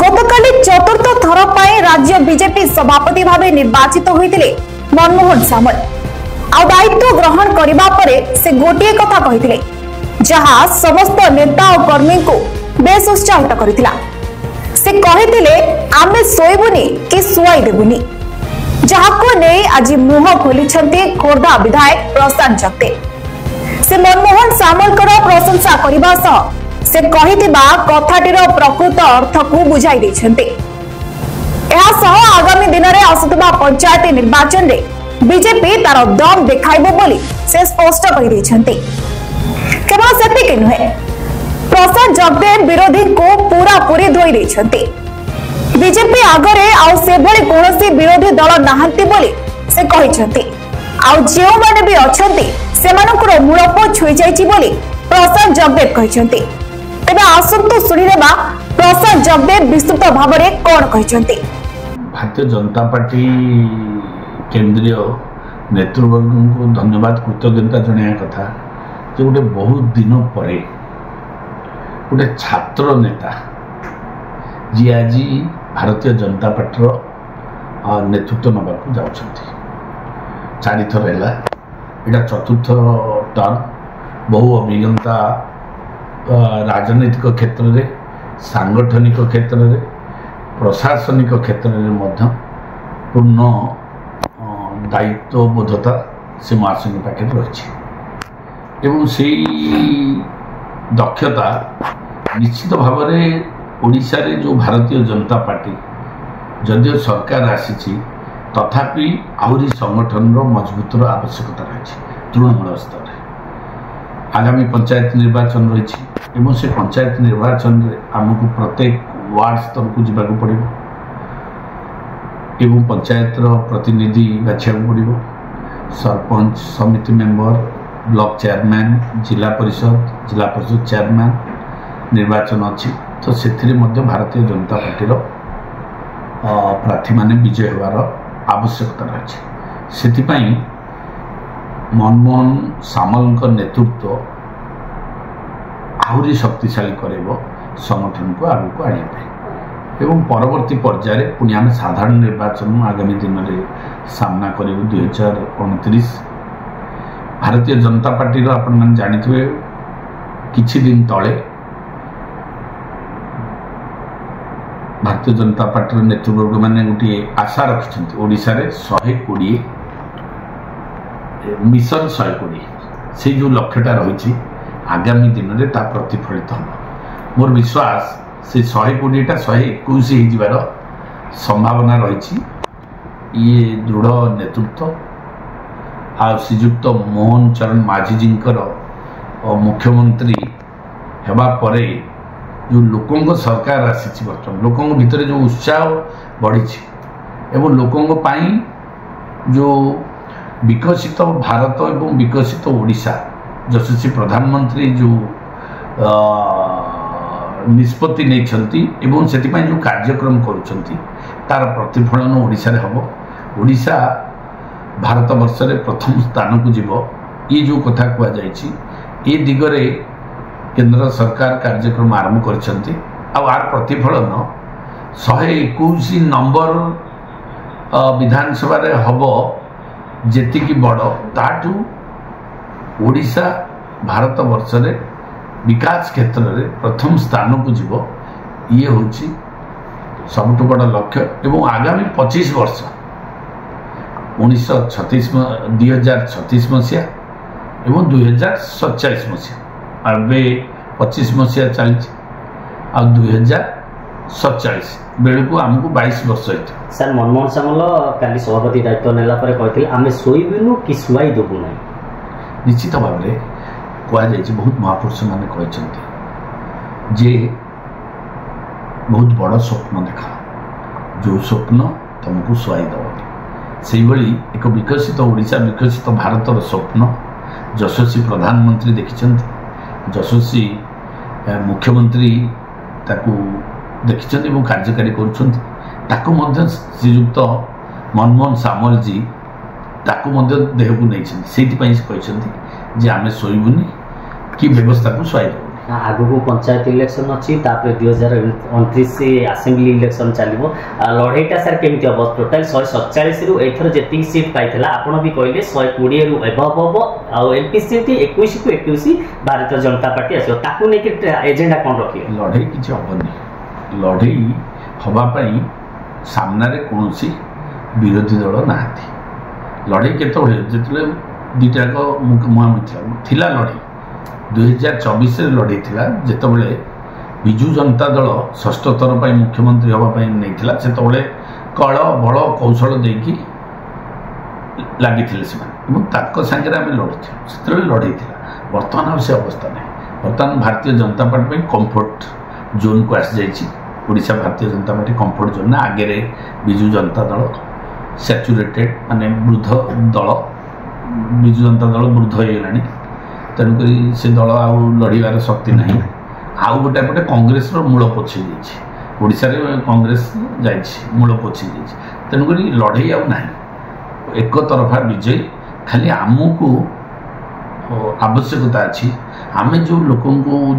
गतकाली चतुर्थ थर पर राज्य बीजेपी सभापति भाव निर्वाचित होते मनमोहन सामल आ दायित्व ग्रहण करने पर से गोटे कथा कही जहाँ समस्त नेता और कर्मी को बेस उत्साहित करथिला। से कहिथिले आमे सोइबुनी कि सुआई देबुनी, जहाको नै आज मुह खोलिछन्ते खोर्धा विधायक प्रशांत जगदे। से मनमोहन सामलकर प्रशंसा करबा सह से कहिथिबा कथाटीर प्रकृत अर्थ को बुझाई दैछन्ते। एहा सह आगामी दिन में आसुतबा पंचायत निर्वाचन रे बीजेपी तार दम देखाइबो बोली से स्पष्ट कहि दैछन्ते। केवल सेतिक नुहे, प्रशांत जगदे विरोधी को पूरा पूरी धोई दैछन्ते। बीजेपी आगरे आउ सेभଳି कोनोसी विरोधी दल नाहंती बोली से कहिछन्ते। आउ जेउ माने भी अछन्ते सेमानकर मूलप छुई जाइछि बोली प्रशांत जगदे कहिछन्ते। तेबे आसंतु सुनिलेबा प्रशांत जगदे विस्तृत भाव में कोन कहिछन्ते। भारतीय जनता पार्टी केंद्रीय नेतृवर्ग को धन्यवाद कृतज्ञता जनाया कथा जो गोटे बहुत दिन पर गोटे छात्र नेता जी आज भारतीय जनता पार्टी नेतृत्व नवाक जाउछन्ति। 4 थर है यहाँ चतुर्थ टर्म। बहु अभिज्ञता राजनैतिक क्षेत्र में, सांगठनिक क्षेत्र में, प्रशासनिक क्षेत्र में पूर्ण दायित्वबोधता से महासंघ पाखे रही एवं से दक्षता निश्चित भाव में ओडिशा रे जो भारतीय जनता पार्टी जदिव सरकार आसी तथापि आहरी संगठन मजबूतर आवश्यकता रही तृणमूल स्तर में। आगामी पंचायत निर्वाचन रही से पंचायत निर्वाचन में आमको प्रत्येक वार्ड स्तर को जावाक पड़ो एवं पंचायत प्रतिनिधि बाछा पड़ो, सरपंच समिति मेंबर, ब्लॉक चेयरमैन, जिला परिषद चेयरमैन निर्वाचन अच्छी। तो से भारतीय जनता पार्टी प्रार्थी माने विजय होवार आवश्यकता रही। से मनमोहन सामल नेतृत्व आहरी शक्तिशाली करेबो संगठन को आगू आने एवं परवर्ती पर्याय पुणी आम साधारण निर्वाचन आगामी दिन में सामना करूँ 2029। भारतीय जनता पार्टी आपण मैंने जानिथिबे किछि दिन तले भारतीय जनता पार्टी नेतृवर्ग मैंने गोटे आशा रखिंट ओडिशा रे 120 मिशन 120 से जो लक्ष्यटा रही आगामी दिन में ता प्रतिफलित हम। मोर विश्वास से 120टा 121 हो संभावना रही। ये दृढ़ नेतृत्व आ श्रीजुक्त मोहन चरण माझी जींकर मुख्यमंत्री हेबा परे जो लोकों सरकार आसी बर्तमान लोकों भितर जो उत्साह बढ़ी एवं लोकों पाई जो विकसित भारत एवं विकसित ओडिशा यशस्वी प्रधानमंत्री जो निष्पत्ति नहीं से जो कार्यक्रम करुँच तार प्रतिफलन ओडिशा रे हबो। ओडिशा भारत वर्ष रे प्रथम स्थान को जीव ये जो कथा कह जाए दिगरे केंद्र सरकार कार्यक्रम आरंभ करछन्ति। आर प्रतिफलन 121 नंबर विधानसभा रे हबो जेतिकी बड़ ताठू ओडिशा भारत वर्ष रे विकास क्षेत्र में प्रथम स्थान को जीव ये हूँ सबुठ बड़ लक्ष्य। एवं आगामी 25 वर्ष 2036 मसीहा एवं 2047 मसीहा ए 25 मसीहा चली 2047 बेलू को आमको 22 वर्ष होता। सर मनमोहन सामल काली सभापति दायित्व नेला कहते आम शोबुनु कि शुआई देबु ना। निश्चित भाव में कहुई बहुत महापुरुष मैंने कहते जे बहुत बड़ स्वप्न देखा जो स्वप्न तुमको शुआई दबनी से भली एक विकसित ओडिशा विकसित भारतर स्वप्न यशस्वी प्रधानमंत्री देखिछन्ति, यशस्वी मुख्यमंत्री ताकू देखिछन्ति एवं कार्यकारी करुछन्ति। ताकू मध्य श्रीयुक्त मनमोहन सामल जी ताकू मध्य देह को नहीं से कहते जे आमे शोबुनी कि व्यवस्था को शुआई देबुनी। आगु को पंचायत इलेक्शन अच्छी 2029 आसेम्बली इलेक्शन चलो लड़ईटा सर केमी हम टोटाल 147 रु एथर जी सीट पाई आपड़ भी कहले 120 रु एभव हम आईपी सीट 21 को 21 भारतीय जनता पार्टी आसो एजेंडा कौन रखिए लड़ई किसी हेनी लड़ई हवापाई सामने कौन विरोधी दल ना लड़ई केतबले जिते दुईटाक मुहांमुही थिला लड़ई 2024 लड़ई थिला जितेबले विजु जनता दल षष्ठ थर पर मुख्यमंत्री हाँपाई नहीं से कल बल कौशल देकी लगी सागे आम लड़ुल से लड़ई थी बर्तमान से अवस्था नहीं बर्तमान Bharatiya Janata party comfort zone को आसी जाइए Bharatiya Janata party comfort zone आगे विजु जनता दल सैचुरेटेड माने वृद्ध दल विजु जनता दल वृद्ध होगा तेणुक से दल आउ लड़ार शक्ति ना आउ गोटे पटे कांग्रेस मूल पोछी ओडिशा रे कांग्रेस जाइए मूल पोछी तेणुक लड़ई आउ ना एक तरफा विजय खाली आमको आवश्यकता अच्छी आम जो लोक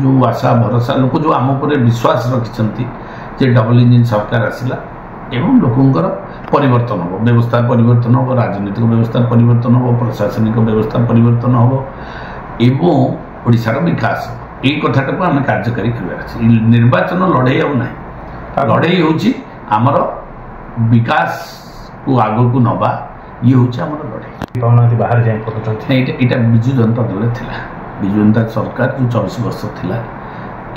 जो आशा भरोसा लोक जो आम पर विश्वास रखिंट डबल इंजिन सरकार आसला एवं लोकंर परिवर्तन हम व्यवस्था परिवर्तन हम राजनीतिक व्यवस्था परिवर्तन हम प्रशासनिक व्यवस्था परिवर्तन हम एवं ओडिशार विकास यही कथाटा को आम कार्यकारी कर निर्वाचन लड़ई आउ ना लड़ई हूँ आमर विकास को आग को नवा ये हूँ आम लड़ई बाहर जाए यहाँ विजु जनता दल था विजु जनता सरकार जो 24 वर्ष था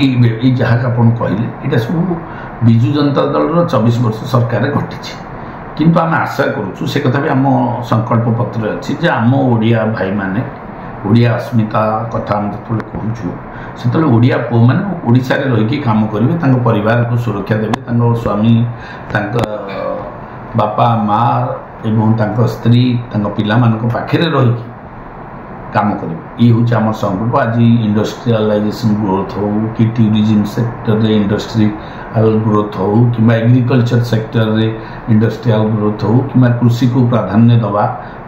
ये जहाँ आप कहले यहाँ सब विजु जनता दल 24 वर्ष सरकार घटी किंतु आम आशा करूँ से कथा भी आम संकल्प पत्र अच्छी आम ओडिया भाई माने ओडिया अस्मिता कथा आम जो कहूँ से ओडिया पु मैंने ओडिशा रे रही काम करेंगे परिवार को सुरक्षा देवे स्वामी बापा माँ एवं स्त्री पिला पाखे रही काम करेंगे ये हूँ आम संकल्प आज इंडस्ट्रियलाइजेशन ग्रोथ हो कि टूरिज्म सेक्टर रे इंडस्ट्रियल ग्रोथ हो कि एग्रीकल्चर सेक्टर रे इंडस्ट्रियल ग्रोथ हो कि कृषि को प्राधान्य दवा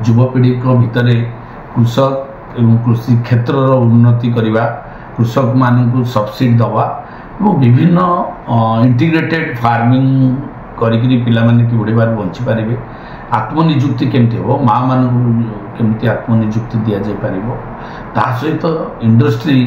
युवपीढ़ी भितर कृषक एवं कृषि क्षेत्र उन्नति करवा कृषक मान सब्सिडी दवा और विभिन्न इंटीग्रेटेड फार्मिंग करी पिला माने कि बढ़िबार बंची पारे आत्मनिजुक्ति केमती हो माँ मान केमती आत्मनिजुक्ति दि जाए पार ता सहित इंडस्ट्री